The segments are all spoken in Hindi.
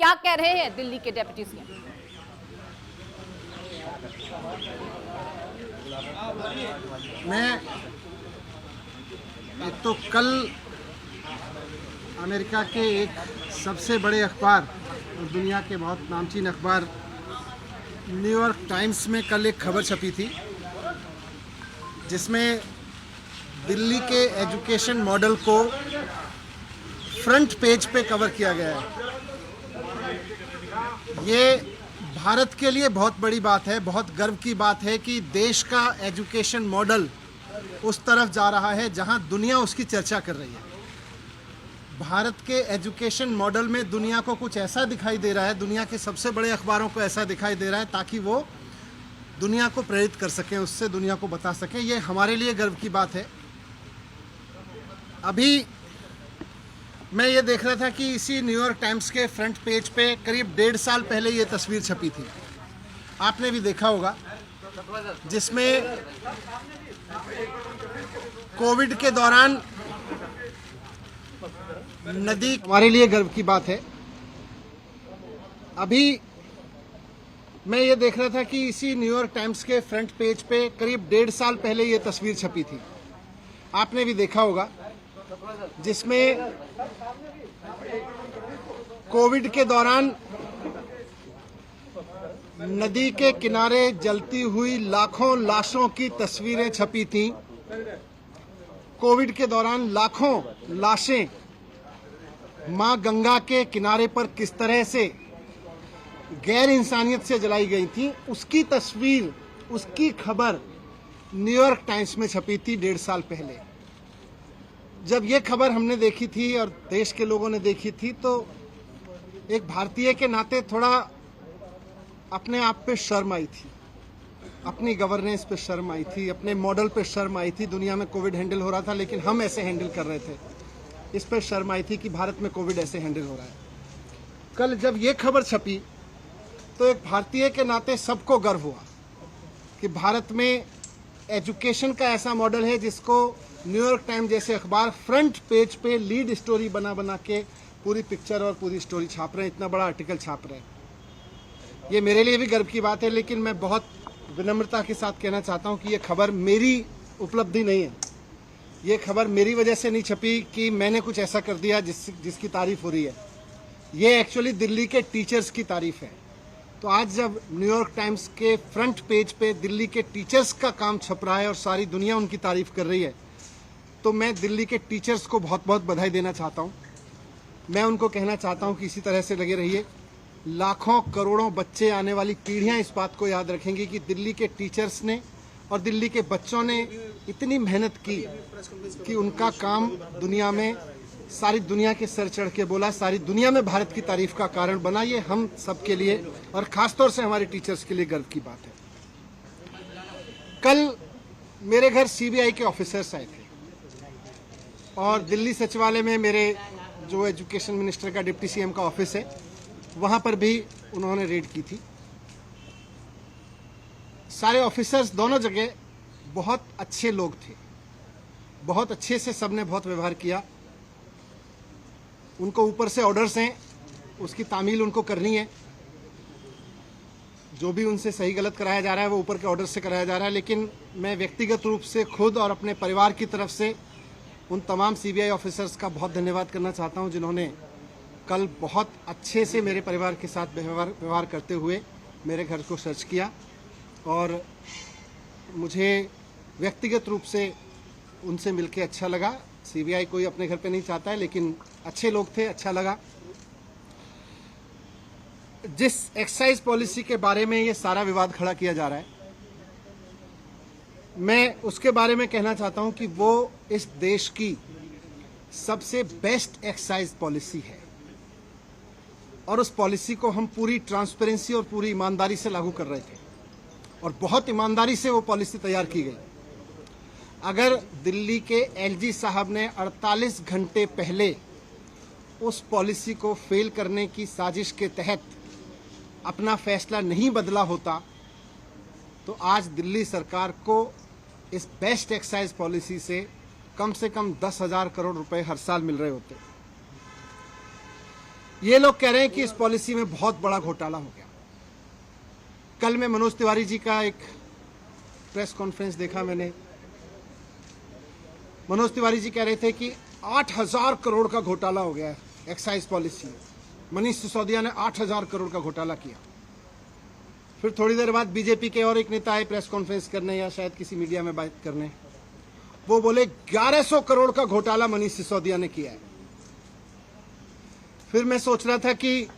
क्या कह रहे हैं दिल्ली के डेप्यूटी सीएम? मैं एक तो कल अमेरिका के एक सबसे बड़े अखबार और दुनिया के बहुत नामचीन अखबार न्यूयॉर्क टाइम्स में कल एक खबर छपी थी जिसमें दिल्ली के एजुकेशन मॉडल को फ्रंट पेज पे कवर किया गया है। ये भारत के लिए बहुत बड़ी बात है, बहुत गर्व की बात है कि देश का एजुकेशन मॉडल उस तरफ जा रहा है जहां दुनिया उसकी चर्चा कर रही है। भारत के एजुकेशन मॉडल में दुनिया को कुछ ऐसा दिखाई दे रहा है, दुनिया के सबसे बड़े अखबारों को ऐसा दिखाई दे रहा है ताकि वो दुनिया को प्रेरित कर सकें, उससे दुनिया को बता सकें। ये हमारे लिए गर्व की बात है। अभी मैं ये देख रहा था कि इसी न्यूयॉर्क टाइम्स के फ्रंट पेज पे करीब 1.5 साल पहले ये तस्वीर छपी थी, आपने भी देखा होगा, जिसमें कोविड के दौरान नदी, हमारे लिए गर्व की बात है। अभी मैं ये देख रहा था कि इसी न्यूयॉर्क टाइम्स के फ्रंट पेज पे करीब 1.5 साल पहले ये तस्वीर छपी थी, आपने भी देखा होगा, जिसमें कोविड के दौरान नदी के किनारे जलती हुई लाखों लाशों की तस्वीरें छपी थीं। कोविड के दौरान लाखों लाशें मां गंगा के किनारे पर किस तरह से गैर इंसानियत से जलाई गई थी, उसकी तस्वीर, उसकी खबर न्यूयॉर्क टाइम्स में छपी थी 1.5 साल पहले। जब ये खबर हमने देखी थी और देश के लोगों ने देखी थी तो एक भारतीय के नाते थोड़ा अपने आप पे शर्म आई थी, अपनी गवर्नेंस पे शर्म आई थी, अपने मॉडल पे शर्म आई थी। दुनिया में कोविड हैंडल हो रहा था लेकिन हम ऐसे हैंडल कर रहे थे, इस पर शर्म आई थी कि भारत में कोविड ऐसे हैंडल हो रहा है। कल जब ये खबर छपी तो एक भारतीय के नाते सबको गर्व हुआ कि भारत में एजुकेशन का ऐसा मॉडल है जिसको न्यूयॉर्क टाइम्स जैसे अखबार फ्रंट पेज पे लीड स्टोरी बना बना के पूरी पिक्चर और पूरी स्टोरी छाप रहे हैं, इतना बड़ा आर्टिकल छाप रहे हैं। ये मेरे लिए भी गर्व की बात है, लेकिन मैं बहुत विनम्रता के साथ कहना चाहता हूँ कि ये खबर मेरी उपलब्धि नहीं है। ये खबर मेरी वजह से नहीं छपी कि मैंने कुछ ऐसा कर दिया जिसकी तारीफ हो रही है। ये एक्चुअली दिल्ली के टीचर्स की तारीफ है। तो आज जब न्यूयॉर्क टाइम्स के फ्रंट पेज पे दिल्ली के टीचर्स का काम छप रहा है और सारी दुनिया उनकी तारीफ कर रही है, तो मैं दिल्ली के टीचर्स को बहुत बहुत बधाई देना चाहता हूँ। मैं उनको कहना चाहता हूँ कि इसी तरह से लगे रहिए। लाखों करोड़ों बच्चे, आने वाली पीढ़ियाँ इस बात को याद रखेंगी कि दिल्ली के टीचर्स ने और दिल्ली के बच्चों ने इतनी मेहनत की कि उनका काम दुनिया में, सारी दुनिया के सर चढ़ के बोला, सारी दुनिया में भारत की तारीफ का कारण बना। ये हम सबके लिए और खासतौर से हमारे टीचर्स के लिए गर्व की बात है। कल मेरे घर सीबीआई के ऑफिसर्स आए थे और दिल्ली सचिवालय में मेरे जो एजुकेशन मिनिस्टर का, डिप्टी सीएम का ऑफिस है, वहां पर भी उन्होंने रेड की थी। सारे ऑफिसर्स दोनों जगह बहुत अच्छे लोग थे, बहुत अच्छे से सबने बहुत व्यवहार किया। उनको ऊपर से ऑर्डर्स हैं, उसकी तामील उनको करनी है। जो भी उनसे सही गलत कराया जा रहा है वो ऊपर के ऑर्डर से कराया जा रहा है। लेकिन मैं व्यक्तिगत रूप से खुद और अपने परिवार की तरफ से उन तमाम सीबीआई ऑफिसर्स का बहुत धन्यवाद करना चाहता हूं जिन्होंने कल बहुत अच्छे से मेरे परिवार के साथ व्यवहार करते हुए मेरे घर को सर्च किया। और मुझे व्यक्तिगत रूप से उनसे मिलके अच्छा लगा। सीबीआई कोई अपने घर पे नहीं चाहता है, लेकिन अच्छे लोग थे, अच्छा लगा। जिस एक्साइज पॉलिसी के बारे में ये सारा विवाद खड़ा किया जा रहा है, मैं उसके बारे में कहना चाहता हूं कि वो इस देश की सबसे बेस्ट एक्साइज पॉलिसी है और उस पॉलिसी को हम पूरी ट्रांसपेरेंसी और पूरी ईमानदारी से लागू कर रहे थे और बहुत ईमानदारी से वो पॉलिसी तैयार की गई। अगर दिल्ली के एलजी साहब ने 48 घंटे पहले उस पॉलिसी को फेल करने की साजिश के तहत अपना फैसला नहीं बदला होता तो आज दिल्ली सरकार को इस बेस्ट एक्साइज पॉलिसी से कम 10,000 करोड़ रुपए हर साल मिल रहे होते। ये लोग कह रहे हैं कि इस पॉलिसी में बहुत बड़ा घोटाला हो गया। कल मैं मनोज तिवारी जी का एक प्रेस कॉन्फ्रेंस देखा मैंने। मनोज तिवारी जी कह रहे थे कि 8,000 करोड़ का घोटाला हो गया है एक्साइज पॉलिसी में। मनीष सिसोदिया ने 8,000 करोड़ का घोटाला किया। फिर थोड़ी देर बाद बीजेपी के और एक नेता आए प्रेस कॉन्फ्रेंस करने या शायद किसी मीडिया में बात करने, वो बोले 1100 करोड़ का घोटाला मनीष सिसोदिया ने किया है। फिर मैं सोच रहा था कि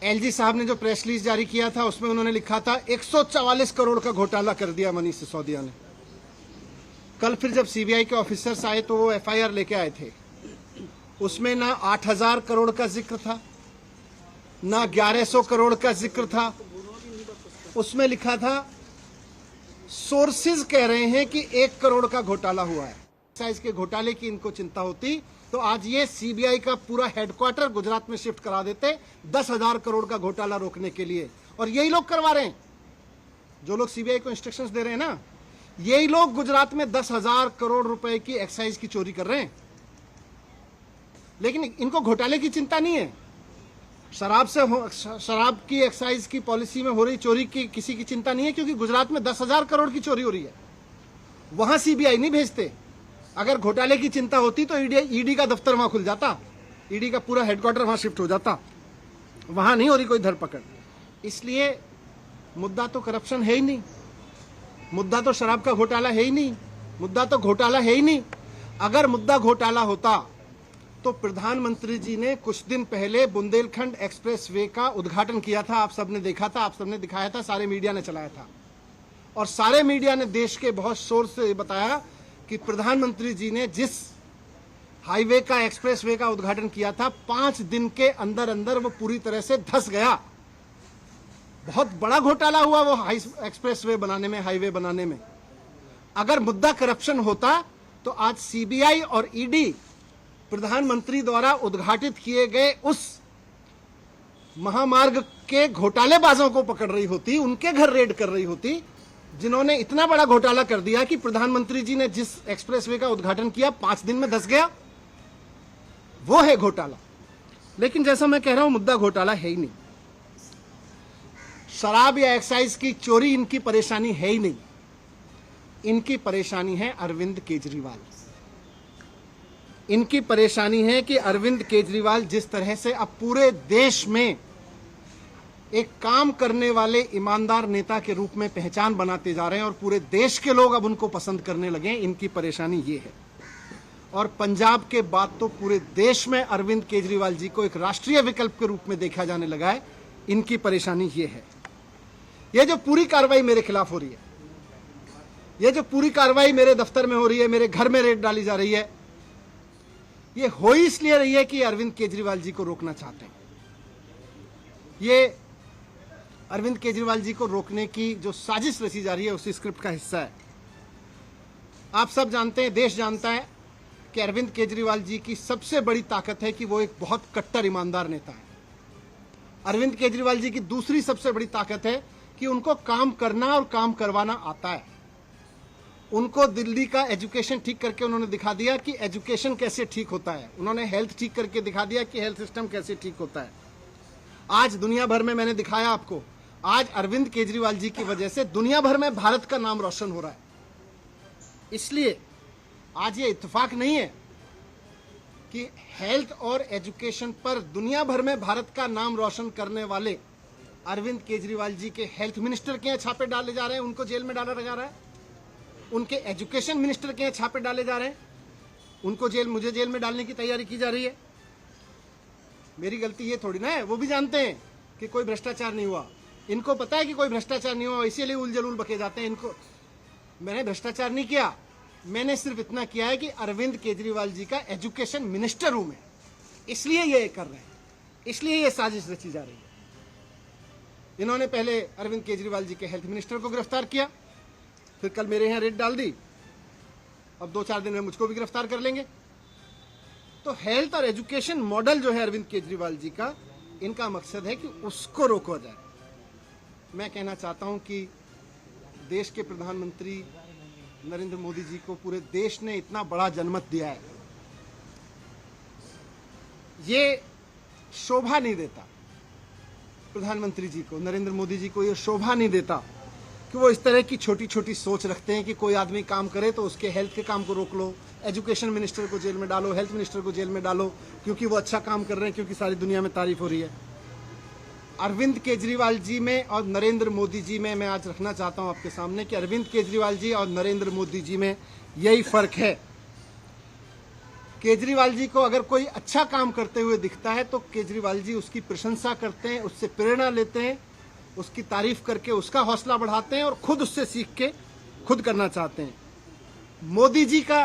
एलजी साहब ने जो प्रेस रिलीज जारी किया था उसमें उन्होंने लिखा था 144 करोड़ का घोटाला कर दिया मनीष सिसोदिया ने। कल फिर जब सीबीआई के ऑफिसर्स आए तो वो एफआईआर लेके आए थे, उसमें ना 8,000 करोड़ का जिक्र था, ना 1100 करोड़ का जिक्र था। उसमें लिखा था सोर्सेज कह रहे हैं कि 1 करोड़ का घोटाला हुआ है। एक्साइज के घोटाले की इनको चिंता होती तो आज ये सीबीआई का पूरा हेडक्वार्टर गुजरात में शिफ्ट करा देते 10,000 करोड़ का घोटाला रोकने के लिए। और यही लोग करवा रहे हैं, जो लोग सीबीआई को इंस्ट्रक्शंस दे रहे हैं ना, यही लोग गुजरात में 10,000 करोड़ रुपए की एक्साइज की चोरी कर रहे हैं। लेकिन इनको घोटाले की चिंता नहीं है। शराब की एक्साइज की पॉलिसी में हो रही चोरी की किसी की चिंता नहीं है, क्योंकि गुजरात में 10,000 करोड़ की चोरी हो रही है। वहां सीबीआई नहीं भेजते। अगर घोटाले की चिंता होती तो ईडी का दफ्तर वहां खुल जाता, ईडी का पूरा हेडक्वार्टर वहां शिफ्ट हो जाता। वहां नहीं हो रही कोई धरपकड़। इसलिए मुद्दा तो करप्शन है ही नहीं, मुद्दा तो शराब का घोटाला है ही नहीं, मुद्दा तो घोटाला है ही नहीं। अगर मुद्दा घोटाला होता तो प्रधानमंत्री जी ने कुछ दिन पहले बुंदेलखंड एक्सप्रेसवे का उद्घाटन किया था। आप सबने देखा था, आप सबने दिखाया था, सारे मीडिया ने चलाया था और सारे मीडिया ने देश के बहुत शोर से बताया कि प्रधानमंत्री जी ने जिस हाईवे का एक्सप्रेसवे का उद्घाटन किया था 5 दिन के अंदर अंदर वो पूरी तरह से धंस गया। बहुत बड़ा घोटाला हुआ वो एक्सप्रेसवे बनाने में, हाईवे बनाने में। अगर मुद्दा करप्शन होता तो आज सीबीआई और ईडी प्रधानमंत्री द्वारा उद्घाटित किए गए उस महामार्ग के घोटालेबाजों को पकड़ रही होती, उनके घर रेड कर रही होती, जिन्होंने इतना बड़ा घोटाला कर दिया कि प्रधानमंत्री जी ने जिस एक्सप्रेसवे का उद्घाटन किया 5 दिन में धंस गया। वो है घोटाला। लेकिन जैसा मैं कह रहा हूं, मुद्दा घोटाला है ही नहीं। शराब या एक्साइज की चोरी इनकी परेशानी है ही नहीं। इनकी परेशानी है अरविंद केजरीवाल। इनकी परेशानी है कि अरविंद केजरीवाल जिस तरह से अब पूरे देश में एक काम करने वाले ईमानदार नेता के रूप में पहचान बनाते जा रहे हैं और पूरे देश के लोग अब उनको पसंद करने लगे, इनकी परेशानी ये है। और पंजाब के बाद तो पूरे देश में अरविंद केजरीवाल जी को एक राष्ट्रीय विकल्प के रूप में देखा जाने लगा है। इनकी परेशानी ये है। ये जो पूरी कार्रवाई मेरे खिलाफ हो रही है, ये जो पूरी कार्रवाई मेरे दफ्तर में हो रही है, मेरे घर में रेड डाली जा रही है, ये हो ही इसलिए रही है कि अरविंद केजरीवाल जी को रोकना चाहते हैं। ये अरविंद केजरीवाल जी को रोकने की जो साजिश रची जा रही है उसी स्क्रिप्ट का हिस्सा है। आप सब जानते हैं, देश जानता है कि अरविंद केजरीवाल जी की सबसे बड़ी ताकत है कि वो एक बहुत कट्टर ईमानदार नेता है। अरविंद केजरीवाल जी की दूसरी सबसे बड़ी ताकत है कि उनको काम करना और काम करवाना आता है। उनको दिल्ली का एजुकेशन ठीक करके उन्होंने दिखा दिया कि एजुकेशन कैसे ठीक होता है। उन्होंने हेल्थ ठीक करके दिखा दिया कि हेल्थ सिस्टम कैसे ठीक होता है। आज दुनिया भर में मैंने दिखाया आपको, आज अरविंद केजरीवाल जी की वजह से दुनिया भर में भारत का नाम रोशन हो रहा है। इसलिए आज ये इत्तेफाक नहीं है कि हेल्थ और एजुकेशन पर दुनिया भर में भारत का नाम रोशन करने वाले अरविंद केजरीवाल जी के हेल्थ मिनिस्टर के यहाँ छापे डाले जा रहे हैं, उनको जेल में डाला जा रहा है। उनके एजुकेशन मिनिस्टर के यहाँ छापे डाले जा रहे हैं, उनको मुझे जेल में डालने की तैयारी की जा रही है। मेरी गलती ये थोड़ी ना है, वो भी जानते हैं कि कोई भ्रष्टाचार नहीं हुआ। इनको पता है कि कोई भ्रष्टाचार नहीं हुआ, इसीलिए उलझुल बके जाते हैं। इनको मैंने भ्रष्टाचार नहीं किया, मैंने सिर्फ इतना किया है कि अरविंद केजरीवाल जी का एजुकेशन मिनिस्टर हूं मैं, इसलिए ये कर रहे हैं, इसलिए ये साजिश रची जा रही है। इन्होंने पहले अरविंद केजरीवाल जी के हेल्थ मिनिस्टर को गिरफ्तार किया, फिर कल मेरे यहाँ रेड डाल दी, अब 2-4 दिन में मुझको भी गिरफ्तार कर लेंगे। तो हेल्थ और एजुकेशन मॉडल जो है अरविंद केजरीवाल जी का, इनका मकसद है कि उसको रोका जाए। मैं कहना चाहता हूं कि देश के प्रधानमंत्री नरेंद्र मोदी जी को पूरे देश ने इतना बड़ा जनमत दिया है। ये शोभा नहीं देता, प्रधानमंत्री जी को, नरेंद्र मोदी जी को ये शोभा नहीं देता कि वो इस तरह की छोटी छोटी सोच रखते हैं कि कोई आदमी काम करे तो उसके हेल्थ के काम को रोक लो, एजुकेशन मिनिस्टर को जेल में डालो, हेल्थ मिनिस्टर को जेल में डालो क्योंकि वो अच्छा काम कर रहे हैं, क्योंकि सारी दुनिया में तारीफ हो रही है। अरविंद केजरीवाल जी में और नरेंद्र मोदी जी में मैं आज रखना चाहता हूं आपके सामने कि अरविंद केजरीवाल जी और नरेंद्र मोदी जी में यही फर्क है। केजरीवाल जी को अगर कोई अच्छा काम करते हुए दिखता है तो केजरीवाल जी उसकी प्रशंसा करते हैं, उससे प्रेरणा लेते हैं, उसकी तारीफ करके उसका हौसला बढ़ाते हैं और खुद उससे सीख के खुद करना चाहते हैं। मोदी जी का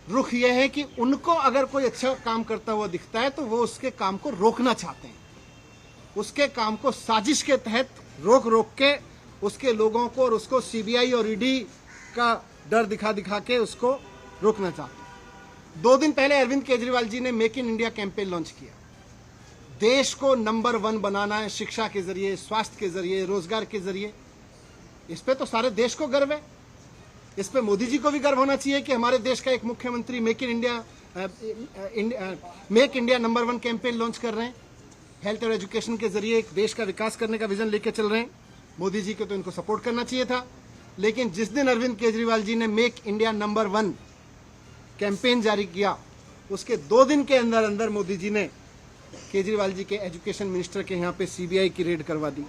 रुख यह है कि उनको अगर कोई अच्छा काम करता हुआ दिखता है तो वो उसके काम को रोकना चाहते हैं, उसके काम को साजिश के तहत रोक रोक के उसके लोगों को और उसको सीबीआई और ईडी का डर दिखा दिखा के उसको रोकना चाहते हैं। 2 दिन पहले अरविंद केजरीवाल जी ने make in India campaign launch किया। देश को नंबर 1 बनाना है, शिक्षा के जरिए, स्वास्थ्य के जरिए, रोजगार के जरिए। इस पे तो सारे देश को गर्व है। इस पे मोदी जी को भी गर्व होना चाहिए कि हमारे देश का एक मुख्यमंत्री make India number 1 campaign launch कर रहे हैं। हेल्थ और एजुकेशन के जरिए एक देश का विकास करने का विजन लेके चल रहे हैं। मोदी जी को तो इनको सपोर्ट करना चाहिए था। लेकिन जिस दिन अरविंद केजरीवाल जी ने मेक इंडिया नंबर 1 कैंपेन जारी किया, उसके 2 दिन के अंदर अंदर मोदी जी ने केजरीवाल जी के एजुकेशन मिनिस्टर के यहाँ पे सीबीआई की रेड करवा दी।